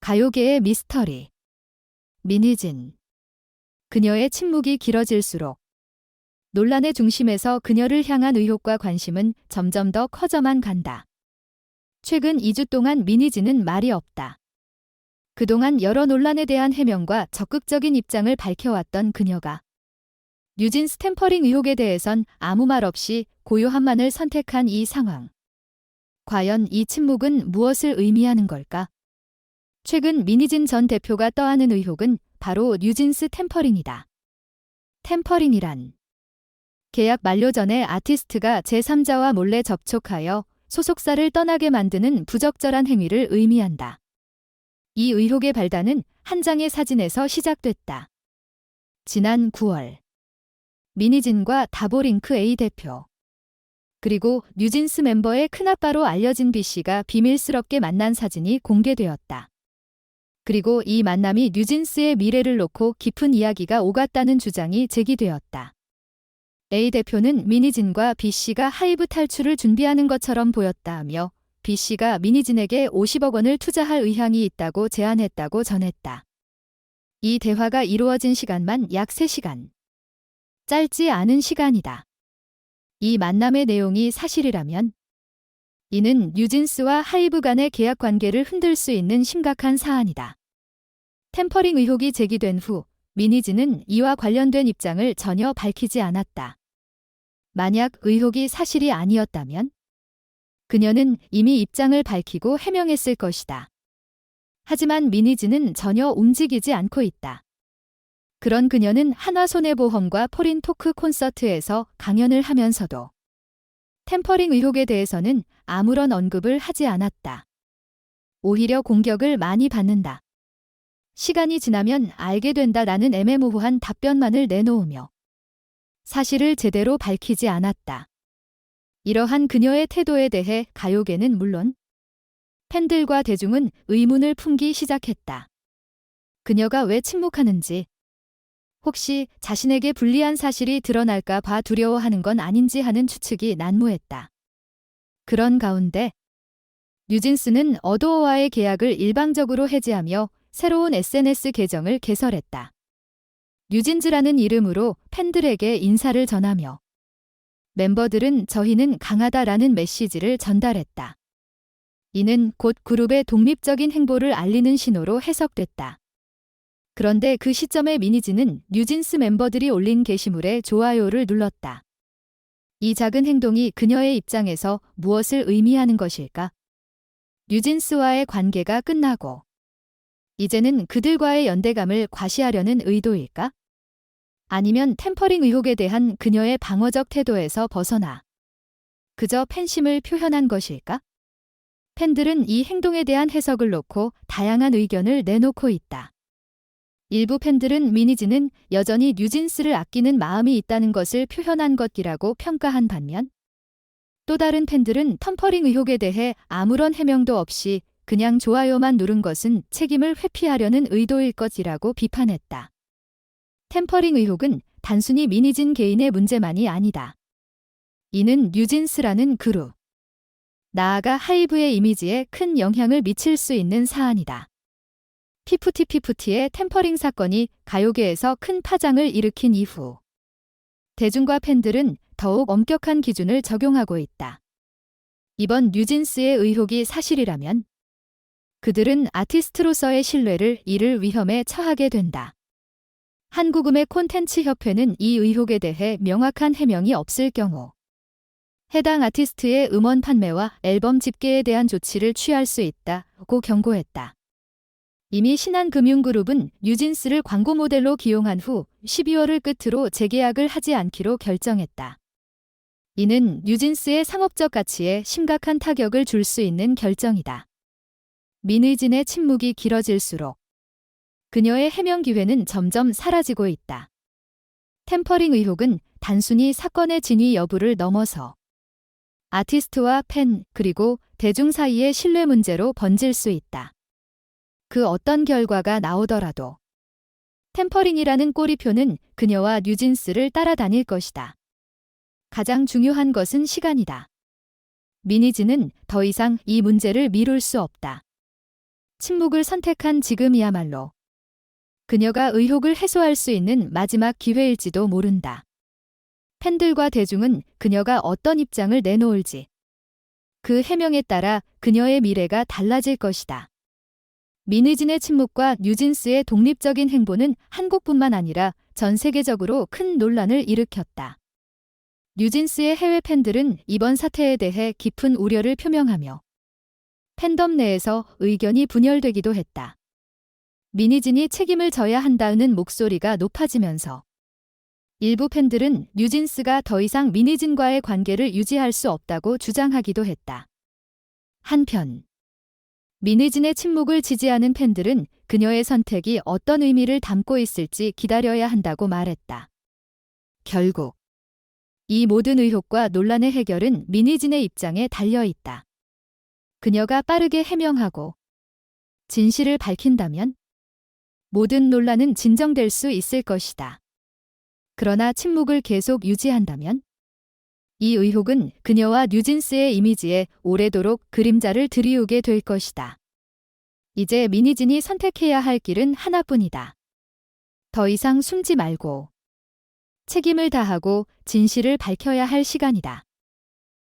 가요계의 미스터리. 민희진. 그녀의 침묵이 길어질수록 논란의 중심에서 그녀를 향한 의혹과 관심은 점점 더 커져만 간다. 최근 2주 동안 민희진은 말이 없다. 그동안 여러 논란에 대한 해명과 적극적인 입장을 밝혀왔던 그녀가 뉴진스 템퍼링 의혹에 대해선 아무 말 없이 고요함만을 선택한 이 상황. 과연 이 침묵은 무엇을 의미하는 걸까? 최근 민희진 전 대표가 떠안은 의혹은 바로 뉴진스 템퍼링이다. 템퍼링이란 계약 만료 전에 아티스트가 제3자와 몰래 접촉하여 소속사를 떠나게 만드는 부적절한 행위를 의미한다. 이 의혹의 발단은 한 장의 사진에서 시작됐다. 지난 9월 민희진과 다보링크 A 대표 그리고 뉴진스 멤버의 큰아빠로 알려진 B씨가 비밀스럽게 만난 사진이 공개되었다. 그리고 이 만남이 뉴진스의 미래를 놓고 깊은 이야기가 오갔다는 주장이 제기되었다. A 대표는 민희진과 B씨가 하이브 탈출을 준비하는 것처럼 보였다며 B씨가 민희진에게 50억 원을 투자할 의향이 있다고 제안했다고 전했다. 이 대화가 이루어진 시간만 약 3시간. 짧지 않은 시간이다. 이 만남의 내용이 사실이라면 이는 뉴진스와 하이브 간의 계약 관계를 흔들 수 있는 심각한 사안이다. 템퍼링 의혹이 제기된 후 민희진은 이와 관련된 입장을 전혀 밝히지 않았다. 만약 의혹이 사실이 아니었다면 그녀는 이미 입장을 밝히고 해명했을 것이다. 하지만 민희진은 전혀 움직이지 않고 있다. 그런 그녀는 한화손해보험과 포린토크 콘서트에서 강연을 하면서도 템퍼링 의혹에 대해서는 아무런 언급을 하지 않았다. 오히려 공격을 많이 받는다. 시간이 지나면 알게 된다라는 애매모호한 답변만을 내놓으며 사실을 제대로 밝히지 않았다. 이러한 그녀의 태도에 대해 가요계는 물론 팬들과 대중은 의문을 품기 시작했다. 그녀가 왜 침묵하는지, 혹시 자신에게 불리한 사실이 드러날까 봐 두려워하는 건 아닌지 하는 추측이 난무했다. 그런 가운데 뉴진스는 어도어와의 계약을 일방적으로 해지하며 새로운 SNS 계정을 개설했다. 뉴진즈라는 이름으로 팬들에게 인사를 전하며 멤버들은 저희는 강하다라는 메시지를 전달했다. 이는 곧 그룹의 독립적인 행보를 알리는 신호로 해석됐다. 그런데 그 시점에 민희진은 뉴진스 멤버들이 올린 게시물에 좋아요를 눌렀다. 이 작은 행동이 그녀의 입장에서 무엇을 의미하는 것일까? 뉴진스와의 관계가 끝나고 이제는 그들과의 연대감을 과시하려는 의도일까? 아니면 템퍼링 의혹에 대한 그녀의 방어적 태도에서 벗어나 그저 팬심을 표현한 것일까? 팬들은 이 행동에 대한 해석을 놓고 다양한 의견을 내놓고 있다. 일부 팬들은 민희진은 여전히 뉴진스를 아끼는 마음이 있다는 것을 표현한 것이라고 평가한 반면 또 다른 팬들은 템퍼링 의혹에 대해 아무런 해명도 없이 그냥 좋아요만 누른 것은 책임을 회피하려는 의도일 것이라고 비판했다. 템퍼링 의혹은 단순히 민희진 개인의 문제만이 아니다. 이는 뉴진스라는 그룹, 나아가 하이브의 이미지에 큰 영향을 미칠 수 있는 사안이다. 피프티피프티의 템퍼링 사건이 가요계에서 큰 파장을 일으킨 이후 대중과 팬들은 더욱 엄격한 기준을 적용하고 있다. 이번 뉴진스의 의혹이 사실이라면 그들은 아티스트로서의 신뢰를 잃을 위험에 처하게 된다. 한국음의 콘텐츠 협회는 이 의혹에 대해 명확한 해명이 없을 경우 해당 아티스트의 음원 판매와 앨범 집계에 대한 조치를 취할 수 있다고 경고했다. 이미 신한금융그룹은 뉴진스를 광고 모델로 기용한 후 12월을 끝으로 재계약을 하지 않기로 결정했다. 이는 뉴진스의 상업적 가치에 심각한 타격을 줄 수 있는 결정이다. 민희진의 침묵이 길어질수록 그녀의 해명 기회는 점점 사라지고 있다. 템퍼링 의혹은 단순히 사건의 진위 여부를 넘어서 아티스트와 팬 그리고 대중 사이의 신뢰 문제로 번질 수 있다. 그 어떤 결과가 나오더라도 템퍼링이라는 꼬리표는 그녀와 뉴진스를 따라다닐 것이다. 가장 중요한 것은 시간이다. 민희진은 더 이상 이 문제를 미룰 수 없다. 침묵을 선택한 지금이야말로 그녀가 의혹을 해소할 수 있는 마지막 기회일지도 모른다. 팬들과 대중은 그녀가 어떤 입장을 내놓을지, 그 해명에 따라 그녀의 미래가 달라질 것이다. 민의진의 침묵과 뉴진스의 독립적인 행보는 한국뿐만 아니라 전 세계적으로 큰 논란을 일으켰다. 뉴진스의 해외 팬들은 이번 사태에 대해 깊은 우려를 표명하며 팬덤 내에서 의견이 분열되기도 했다. 민의진이 책임을 져야 한다는 목소리가 높아지면서 일부 팬들은 뉴진스가 더 이상 민의진과의 관계를 유지할 수 없다고 주장하기도 했다. 한편 민의진의 침묵을 지지하는 팬들은 그녀의 선택이 어떤 의미를 담고 있을지 기다려야 한다고 말했다. 결국 이 모든 의혹과 논란의 해결은 민의진의 입장에 달려 있다. 그녀가 빠르게 해명하고 진실을 밝힌다면 모든 논란은 진정될 수 있을 것이다. 그러나 침묵을 계속 유지한다면 이 의혹은 그녀와 뉴진스의 이미지에 오래도록 그림자를 들이우게 될 것이다. 이제 민의진이 선택해야 할 길은 하나뿐이다. 더 이상 숨지 말고 책임을 다하고 진실을 밝혀야 할 시간이다.